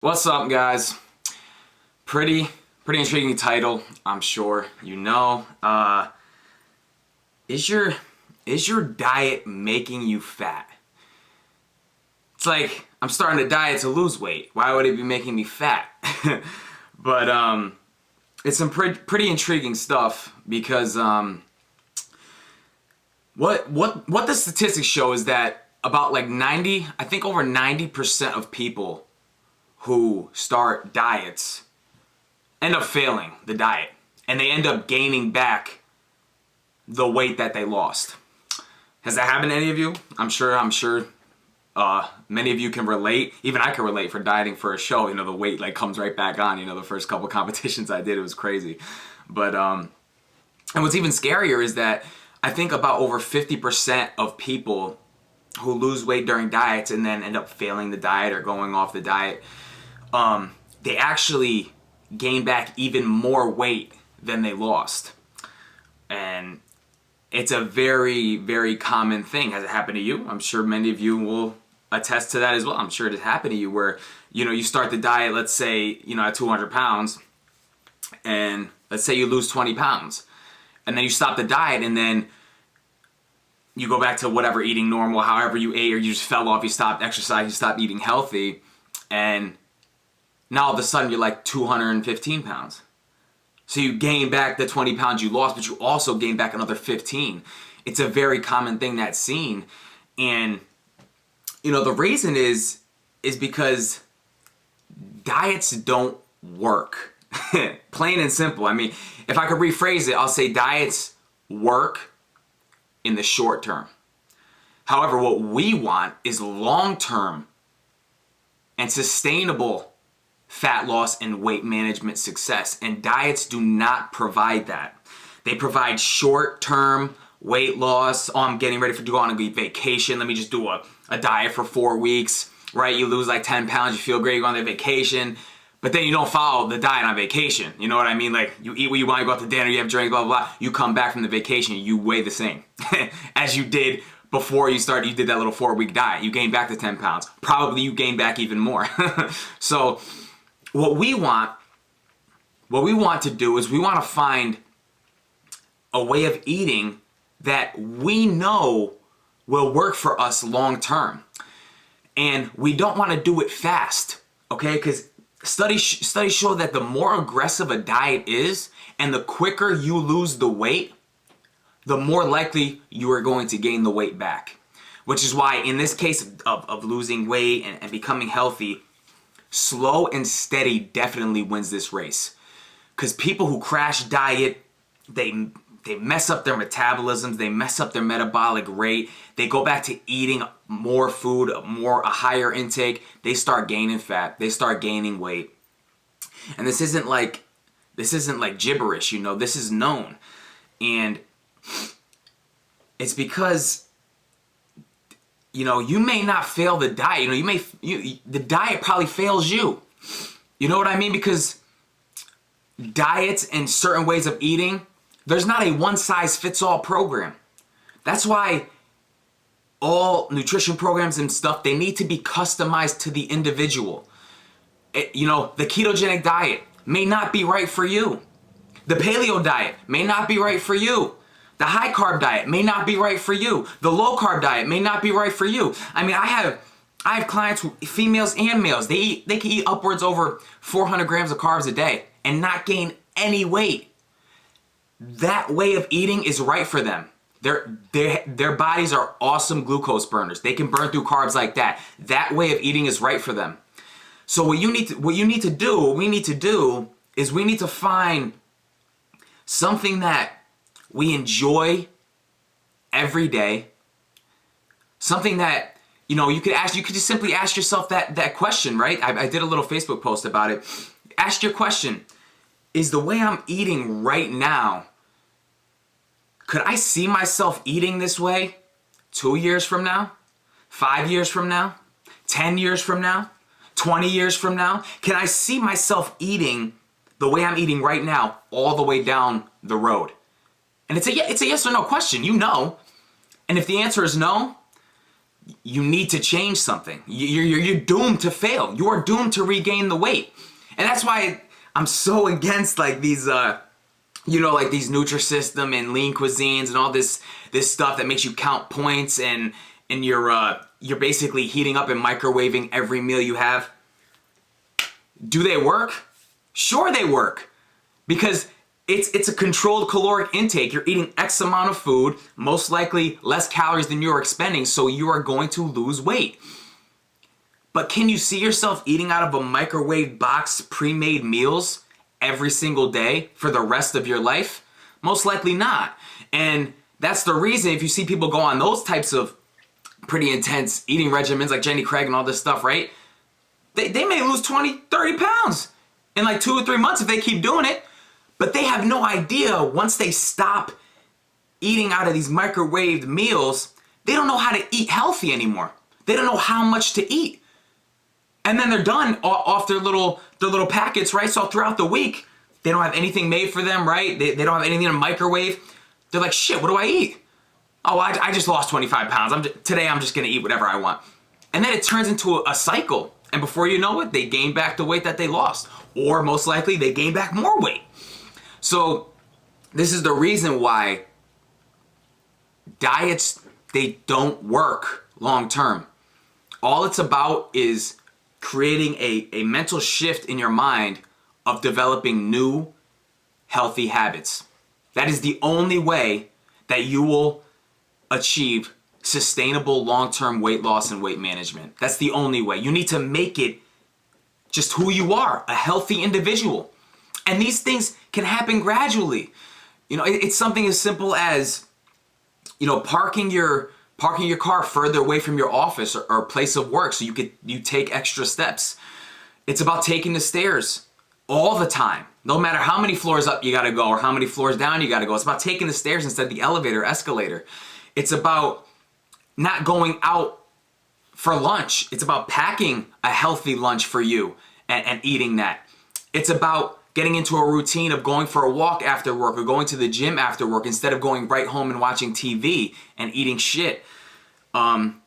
What's up, guys? Pretty intriguing title, I'm sure you know. Is your diet making you fat? It's like, I'm starting to diet to lose weight. Why would it be making me fat? But it's some pretty intriguing stuff because what the statistics show is that about like I think over 90% of people who start diets end up failing the diet, and they end up gaining back the weight that they lost. Has that happened to any of you? I'm sure many of you can relate. Even I can relate for dieting for a show. You know, the weight like comes right back on. You know, the first couple competitions I did, it was crazy. But and what's even scarier is that I think about over 50% of people who lose weight during diets and then end up failing the diet or going off the diet, they actually gain back even more weight than they lost. And it's a very, very common thing. Has it happened to you? I'm sure many of you will attest to that as well. I'm sure it has happened to you where, you know, you start the diet, let's say, you know, at 200 pounds, and let's say you lose 20 pounds. And then you stop the diet, and then you go back to whatever, eating normal, however you ate, or you just fell off, you stopped exercising, you stopped eating healthy, and now all of a sudden you're like 215 pounds. So you gain back the 20 pounds you lost, but you also gain back another 15. It's a very common thing that's seen. And, you know, the reason is because diets don't work. Plain and simple. I mean, if I could rephrase it, I'll say diets work in the short term. However, what we want is long-term and sustainable fat loss and weight management success, and diets do not provide that. They provide short-term weight loss. Oh, I'm getting ready to go on a vacation. Let me just do a diet for 4 weeks, right? You lose like 10 pounds, you feel great, you go on the vacation, but then you don't follow the diet on vacation. You know what I mean? Like, you eat what you want, you go out to dinner, you have drink, blah, blah, blah. You come back from the vacation, you weigh the same as you did before you did that little 4-week diet. You gain back the 10 pounds. Probably you gain back even more. So what we want to do is we want to find a way of eating that we know will work for us long term. And we don't want to do it fast, okay? Because studies show that the more aggressive a diet is and the quicker you lose the weight, the more likely you are going to gain the weight back. Which is why in this case of losing weight and becoming healthy, slow and steady definitely wins this race. Because people who crash diet, they mess up their metabolisms, they mess up their metabolic rate, they go back to eating more food, a higher intake, they start gaining fat, they start gaining weight. And this isn't like gibberish, you know, this is known. And it's because, you know, you may not fail the diet. You know, the diet probably fails you. You know what I mean? Because diets and certain ways of eating, there's not a one-size-fits-all program. That's why all nutrition programs and stuff, they need to be customized to the individual. You know, the ketogenic diet may not be right for you. The paleo diet may not be right for you. The high carb diet may not be right for you. The low carb diet may not be right for you. I mean, I have clients, females and males, they can eat upwards over 400 grams of carbs a day and not gain any weight. That way of eating is right for them. Their bodies are awesome glucose burners. They can burn through carbs like that. That way of eating is right for them. So what we need to do is we need to find something that we enjoy every day. Something that, you know, you could just simply ask yourself that question, right? I did a little Facebook post about it. Ask your question, is the way I'm eating right now, could I see myself eating this way 2 years from now, 5 years from now, 10 years from now, 20 years from now? Can I see myself eating the way I'm eating right now all the way down the road? And it's a yes or no question, you know. And if the answer is no, you need to change something. You're doomed to fail. You are doomed to regain the weight. And that's why I'm so against like these, like these Nutrisystem and lean cuisines and all this stuff that makes you count points and you're basically heating up and microwaving every meal you have. Do they work? Sure they work. Because it's a controlled caloric intake. You're eating X amount of food, most likely less calories than you're expending, so you are going to lose weight. But can you see yourself eating out of a microwave box pre-made meals every single day for the rest of your life? Most likely not. And that's the reason if you see people go on those types of pretty intense eating regimens like Jenny Craig and all this stuff, right? They may lose 20, 30 pounds in like 2 or 3 months if they keep doing it. But they have no idea once they stop eating out of these microwaved meals, they don't know how to eat healthy anymore. They don't know how much to eat. And then they're done off their little packets, right? So throughout the week, they don't have anything made for them, right? They don't have anything in a microwave. They're like, shit, what do I eat? Oh, I just lost 25 pounds. Today I'm just gonna eat whatever I want. And then it turns into a cycle. And before you know it, they gain back the weight that they lost. Or most likely, they gain back more weight. So this is the reason why diets, they don't work long term. All it's about is creating a mental shift in your mind of developing new healthy habits. That is the only way that you will achieve sustainable long-term weight loss and weight management. That's the only way. You need to make it just who you are, a healthy individual. And these things can happen gradually. It's something as simple as, parking your car further away from your office or place of work so you take extra steps. It's about taking the stairs all the time. No matter how many floors up you gotta go or how many floors down you gotta go. It's about taking the stairs instead of the elevator or escalator. It's about not going out for lunch. It's about packing a healthy lunch for you and eating that. It's about getting into a routine of going for a walk after work or going to the gym after work instead of going right home and watching TV and eating shit.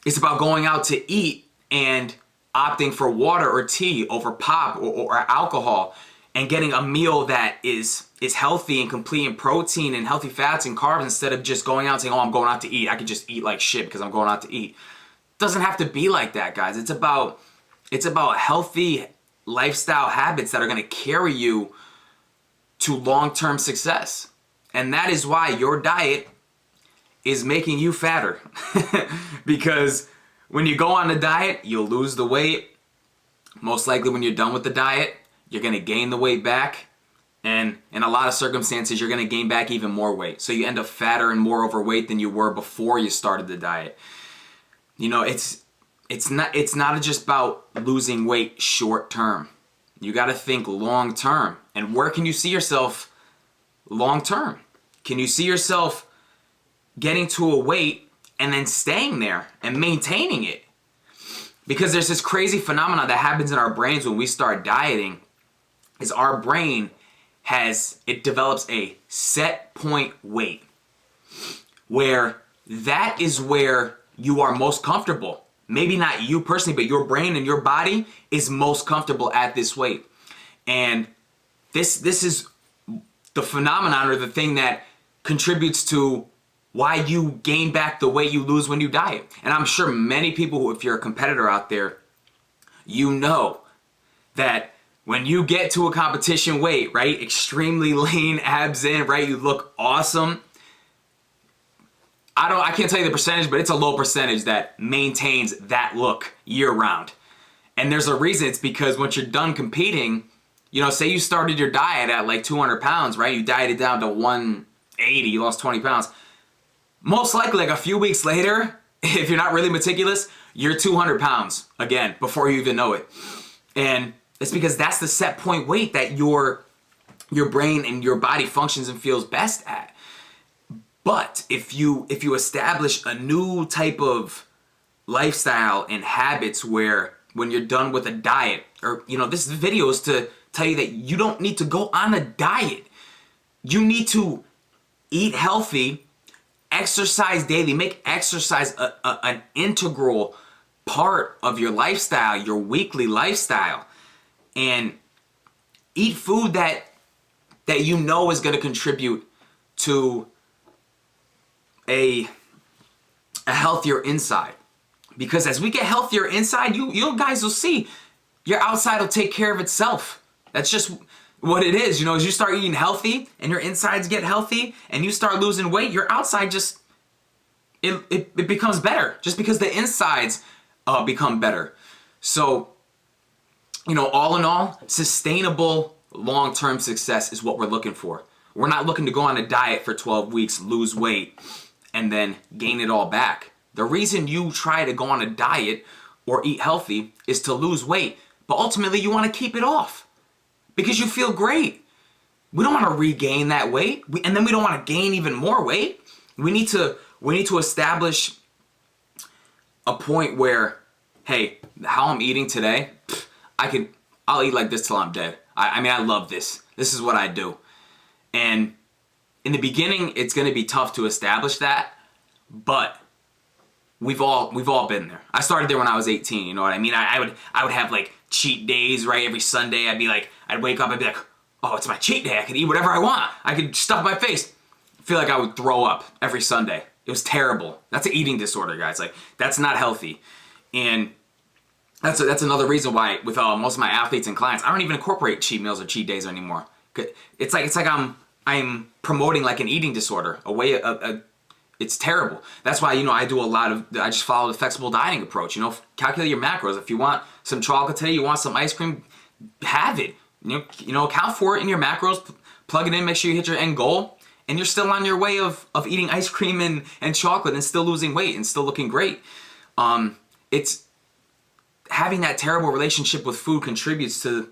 It's about going out to eat and opting for water or tea over pop or alcohol and getting a meal that is healthy and complete in protein and healthy fats and carbs instead of just going out and saying, oh, I'm going out to eat. I could just eat like shit because I'm going out to eat. It doesn't have to be like that, guys. It's about healthy lifestyle habits that are going to carry you to long-term success. And that is why your diet is making you fatter. Because when you go on a diet, you'll lose the weight. Most likely when you're done with the diet, you're going to gain the weight back. And in a lot of circumstances, you're going to gain back even more weight. So you end up fatter and more overweight than you were before you started the diet. It's not just about losing weight short term. You got to think long term. And where can you see yourself long term? Can you see yourself getting to a weight and then staying there and maintaining it? Because there's this crazy phenomenon that happens in our brains when we start dieting, is our brain develops a set point weight where that is where you are most comfortable. Maybe not you personally, but your brain and your body is most comfortable at this weight. And this is the phenomenon or the thing that contributes to why you gain back the weight you lose when you diet. And I'm sure many people, if you're a competitor out there, you know that when you get to a competition weight, right, extremely lean, abs in, right, you look awesome. I can't tell you the percentage, but it's a low percentage that maintains that look year round. And there's a reason. It's because once you're done competing, say you started your diet at like 200 pounds, right? You dieted down to 180, you lost 20 pounds. Most likely, like a few weeks later, if you're not really meticulous, you're 200 pounds again before you even know it. And it's because that's the set point weight that your brain and your body functions and feels best at. But if you establish a new type of lifestyle and habits where when you're done with a diet, or this video is to tell you that you don't need to go on a diet. You need to eat healthy exercise daily. Make exercise an integral part of your lifestyle, your weekly lifestyle. And eat food that you know is going to contribute to a healthier inside. Because as we get healthier inside, you guys will see your outside will take care of itself. That's just what it is. You know, as you start eating healthy and your insides get healthy and you start losing weight, your outside just, it becomes better just because the insides become better. So, you know, all in all, sustainable long-term success is what we're looking for. We're not looking to go on a diet for 12 weeks, lose weight, and then gain it all back. The reason you try to go on a diet or eat healthy is to lose weight, but ultimately you want to keep it off because you feel great. We don't want to regain that weight, and then we don't want to gain even more weight. We need to establish a point where, hey, how I'm eating today, I'll eat like this till I'm dead. I mean, I love this. This is what I do. And in the beginning, it's going to be tough to establish that, but we've all been there. I started there when I was 18. You know what I mean? I would have like cheat days, right? Every Sunday, I'd wake up, I'd be like, oh, it's my cheat day. I can eat whatever I want. I could stuff my face. I feel like I would throw up every Sunday. It was terrible. That's an eating disorder, guys. Like, that's not healthy. And that's another reason why with most of my athletes and clients, I don't even incorporate cheat meals or cheat days anymore. It's like I'm promoting like an eating disorder, it's terrible. That's why, you know, I just follow the flexible dieting approach. You know, calculate your macros. If you want some chocolate today, you want some ice cream, have it. You know, account for it in your macros, plug it in, make sure you hit your end goal, and you're still on your way of eating ice cream and chocolate and still losing weight and still looking great. It's having that terrible relationship with food contributes to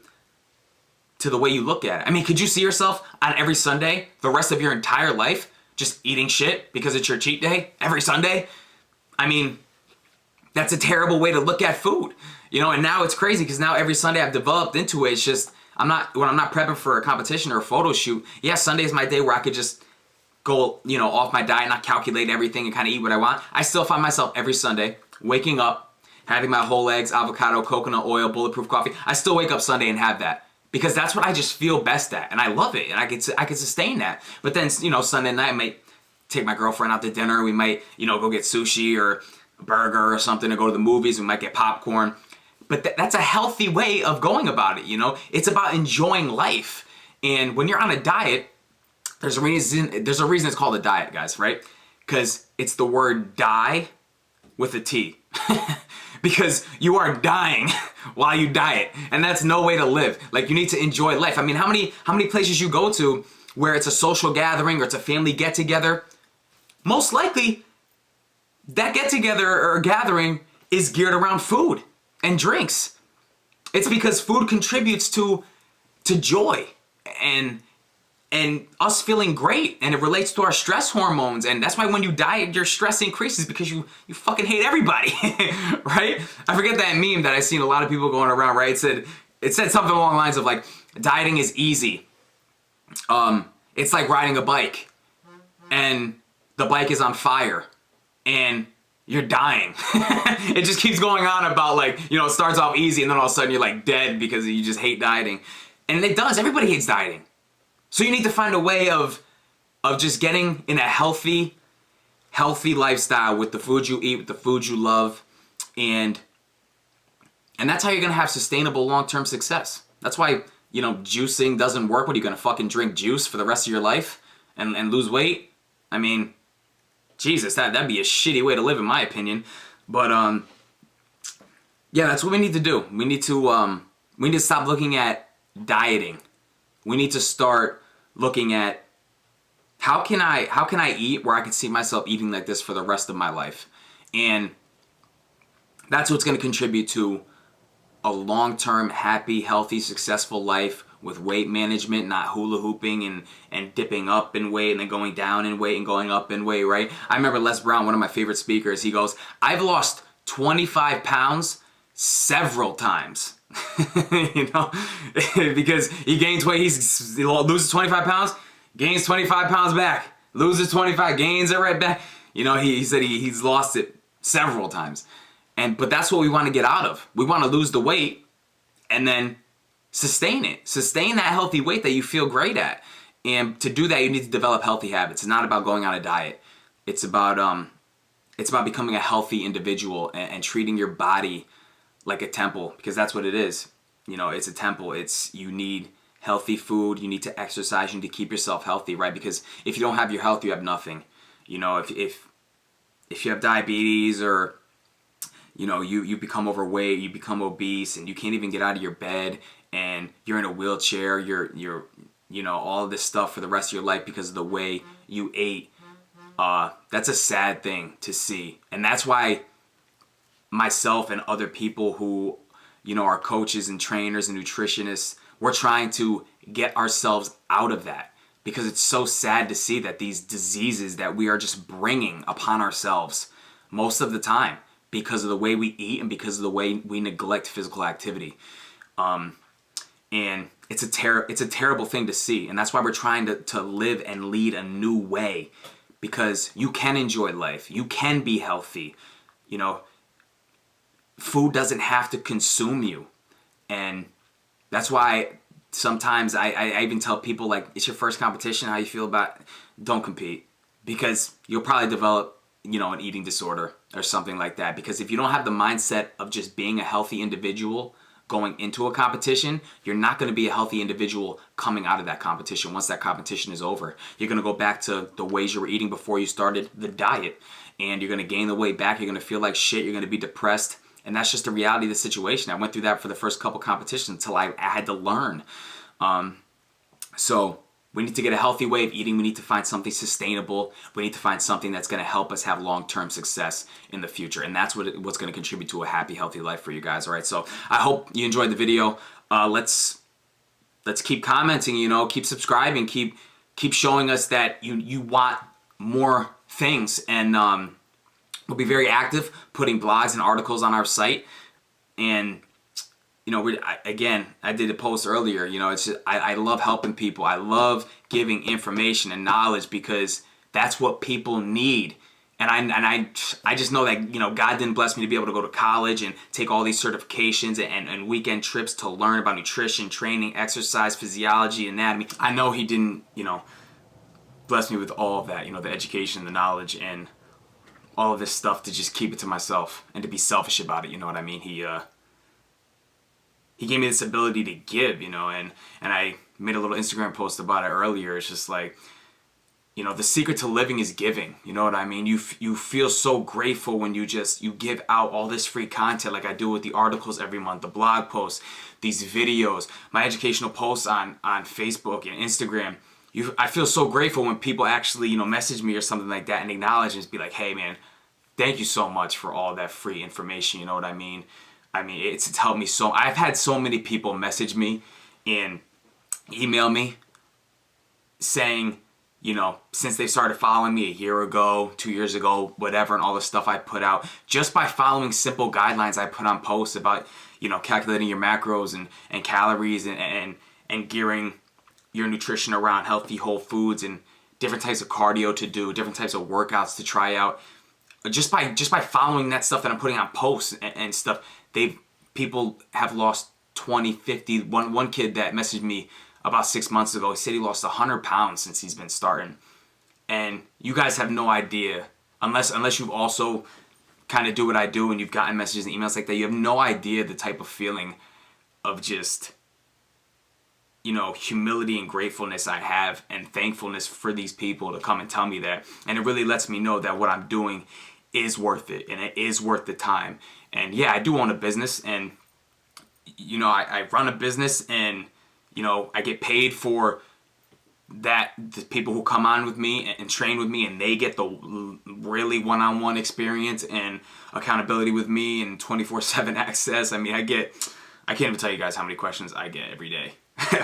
the way you look at it. I mean, could you see yourself on every Sunday, the rest of your entire life, just eating shit because it's your cheat day every Sunday? I mean, that's a terrible way to look at food. You know, and now it's crazy because now every Sunday I've developed into it. It's just, when I'm not prepping for a competition or a photo shoot, yeah, Sunday is my day where I could just go, you know, off my diet, not calculate everything and kind of eat what I want. I still find myself every Sunday waking up, having my whole eggs, avocado, coconut oil, bulletproof coffee. I still wake up Sunday and have that because that's what I just feel best at, and I love it, and I can sustain that. But then, you know, Sunday night I might take my girlfriend out to dinner. We might, you know, go get sushi or a burger or something, or go to the movies. We might get popcorn. But that's a healthy way of going about it, you know? It's about enjoying life. And when you're on a diet, there's a reason it's called a diet, guys, right? Because it's the word die with a T. Because you are dying while you diet, and that's no way to live. Like, you need to enjoy life. I mean, how many places you go to where it's a social gathering or it's a family get-together, most likely that get-together or gathering is geared around food and drinks. It's because food contributes to joy and us feeling great, and it relates to our stress hormones, and that's why when you diet, your stress increases because you fucking hate everybody, right? I forget that meme that I've seen a lot of people going around, right? It said something along the lines of like, dieting is easy. It's like riding a bike, and the bike is on fire, and you're dying. It just keeps going on about, like, you know, it starts off easy, and then all of a sudden you're like dead because you just hate dieting. And it does. Everybody hates dieting. So you need to find a way of just getting in a healthy lifestyle with the food you eat, with the food you love, and that's how you're gonna have sustainable long-term success. That's why, you know, juicing doesn't work. What, are you gonna fucking drink juice for the rest of your life and lose weight? I mean, Jesus, that'd be a shitty way to live, in my opinion. But yeah, that's what we need to do. We need to stop looking at dieting. We need to start looking at how can I eat where I can see myself eating like this for the rest of my life. And that's what's going to contribute to a long-term, happy, healthy, successful life with weight management, not hula hooping and dipping up in weight and then going down in weight and going up in weight, right? I remember Les Brown, one of my favorite speakers, he goes, I've lost 25 pounds several times. You know, because he gains weight, he loses 25 pounds, gains 25 pounds back, loses 25, gains it right back. He said he's lost it several times. But that's what we want to get out of. We want to lose the weight and then sustain it. Sustain that healthy weight that you feel great at. And to do that, you need to develop healthy habits. It's not about going on a diet. It's about becoming a healthy individual and treating your body like a temple, because that's what it is. It's a temple. You need healthy food. You need to exercise. You need to keep yourself healthy, right? Because if you don't have your health, you have nothing. If you have diabetes, or you become overweight, you become obese, and you can't even get out of your bed, and you're in a wheelchair, you're all of this stuff for the rest of your life because of the way you ate. That's a sad thing to see. And that's why myself and other people who are coaches and trainers and nutritionists, we're trying to get ourselves out of that, because it's so sad to see that these diseases that we are just bringing upon ourselves most of the time, because of the way we eat and because of the way we neglect physical activity. And it's a terrible thing to see. And that's why we're trying to live and lead a new way, because you can enjoy life. You can be healthy. Food doesn't have to consume you. And that's why sometimes I even tell people, like, it's your first competition, how you feel about it? Don't compete, because you'll probably develop an eating disorder or something like that. Because if you don't have the mindset of just being a healthy individual going into a competition, you're not going to be a healthy individual coming out of that competition. Once that competition is over, you're going to go back to the ways you were eating before you started the diet, and you're going to gain the weight back. You're going to feel like shit. You're going to be depressed. And that's just the reality of the situation. I went through that for the first couple competitions until I had to learn. So we need to get a healthy way of eating. We need to find something sustainable. We need to find something that's going to help us have long-term success in the future. And that's what's going to contribute to a happy, healthy life for you guys. All right. So I hope you enjoyed the video. Let's keep commenting, keep subscribing, keep showing us that you want more things. And we'll be very active putting blogs and articles on our site. And I did a post earlier. It's just, I love helping people. I love giving information and knowledge, because that's what people need. And I just know that God didn't bless me to be able to go to college and take all these certifications and weekend trips to learn about nutrition, training, exercise, physiology, anatomy. I know He didn't bless me with all of that, the education, the knowledge, and all of this stuff to just keep it to myself and to be selfish about it. You know what I mean? He gave me this ability to give, and I made a little Instagram post about it earlier. It's just like, the secret to living is giving. You know what I mean? You feel so grateful when you give out all this free content, like I do with the articles every month, the blog posts, these videos, my educational posts on Facebook and Instagram. I feel so grateful when people actually, message me or something like that and acknowledge and just be like, hey man, thank you so much for all that free information. You know what I mean? It's helped me so. I've had so many people message me and email me saying, since they started following me a year ago, 2 years ago, whatever, and all the stuff I put out, just by following simple guidelines I put on posts about, calculating your macros and calories and gearing your nutrition around healthy whole foods and different types of cardio to do, different types of workouts to try out. Just by following that stuff that I'm putting on posts and stuff, people have lost 20, 50. One kid that messaged me about 6 months ago, he said he lost 100 pounds since he's been starting. And you guys have no idea, unless you've also kind of do what I do and you've gotten messages and emails like that, you have no idea the type of feeling of just, humility and gratefulness I have, and thankfulness for these people to come and tell me that. And it really lets me know that what I'm doing is worth it, and it is worth the time. And yeah, I do own a business, and I run a business, and I get paid for that. The people who come on with me and train with me, and they get the really one-on-one experience and accountability with me and 24/7 access. I can't even tell you guys how many questions I get every day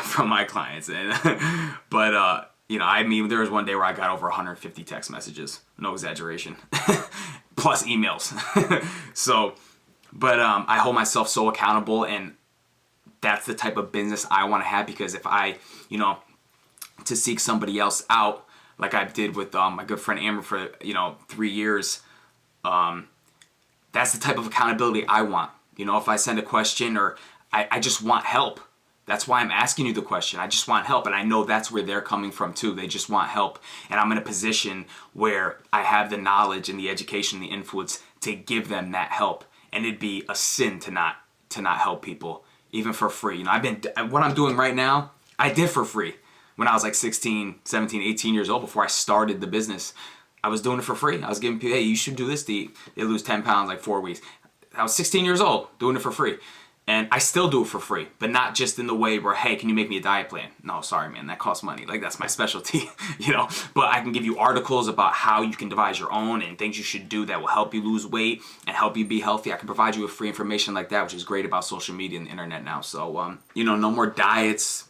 from my clients. And but there was one day where I got over 150 text messages, no exaggeration, plus emails. So, but I hold myself so accountable, and that's the type of business I want to have, because if I, to seek somebody else out, like I did with my good friend Amber for 3 years. That's the type of accountability I want. If I send a question or I just want help. That's why I'm asking you the question. I just want help, and I know that's where they're coming from too. They just want help, and I'm in a position where I have the knowledge and the education, the influence to give them that help. And it'd be a sin to not help people, even for free. What I'm doing right now, I did for free when I was like 16, 17, 18 years old before I started the business. I was doing it for free. I was giving people, hey, you should do this to eat. They lose 10 pounds like 4 weeks. I was 16 years old doing it for free. And I still do it for free, but not just in the way where, hey, can you make me a diet plan? No, sorry, man, that costs money. Like, that's my specialty, But I can give you articles about how you can devise your own and things you should do that will help you lose weight and help you be healthy. I can provide you with free information like that, which is great about social media and the internet now. So, no more diets,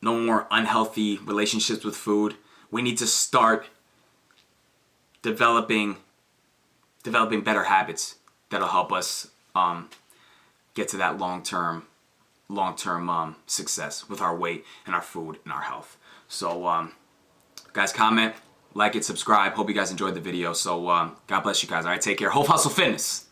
no more unhealthy relationships with food. We need to start developing better habits that'll help us get to that long-term success with our weight and our food and our health. So guys, comment, like it, subscribe. Hope you guys enjoyed the video. So God bless you guys. All right, take care. Hope Hustle Fitness.